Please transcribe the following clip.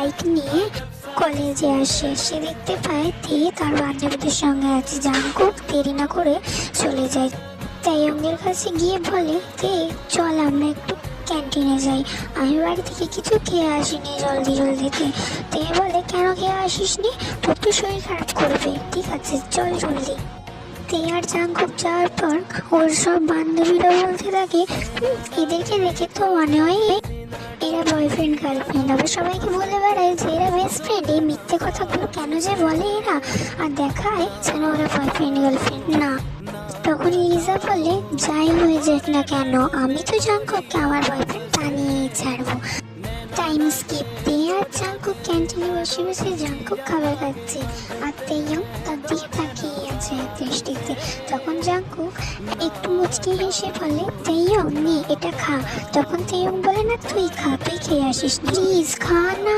Bike নিয়ে কলেজে আসে। সে দেখতে পায় তে তার বান্ধবীদের সঙ্গে আছে। জাংকুক দেরি না করে চলে যায়। তাইয়ংয়ের কাছে গিয়ে বলে, তে চল আমরা একটু ক্যান্টিনে যাই, আমি বাড়ি থেকে কিছু খেয়ে আসিনি জলদিতে। তে বলে, কেন খেয়ে আসিসনি? তোর তো শরীর খারাপ করবে। ঠিক আছে চল জলদি। তে আর জাংকুক যাওয়ার পর ওর সব বান্ধবীরা বলতে থাকে, এদেরকে দেখে তো মনে হয় এরা বয়ফ্রেন্ড গার্লফ্রেন্ড। আবার সবাইকে বলে বেড়ায় যে এরা বেস্ট ফ্রেন্ড। এই মিথ্যে কথাগুলো কেন যে বলে এরা, আর দেখায় যেন ওরা বয়ফ্রেন্ড গার্লফ্রেন্ড না। তখন লিজা বলে, যাই হয়ে যাক না কেন, আমি তো জাংকুককে আমার বয়ফ্রেন্ড বানিয়েই ছাড়বো। Time skip. তে আর জাংকুক ক্যান্টিনে বসে বসে জাংকুক খাবার খাচ্ছে, আর তেইয়ং তার দিকে তাকিয়ে আছে এক দৃষ্টিতে। তখন জাংকুক একটু মুচকি হেসে বলে, তেইয়ং নে এটা খা। তখন তেইয়ং বলে, না তুই খা, তুই খেয়ে আসিস, প্লিজ খা না।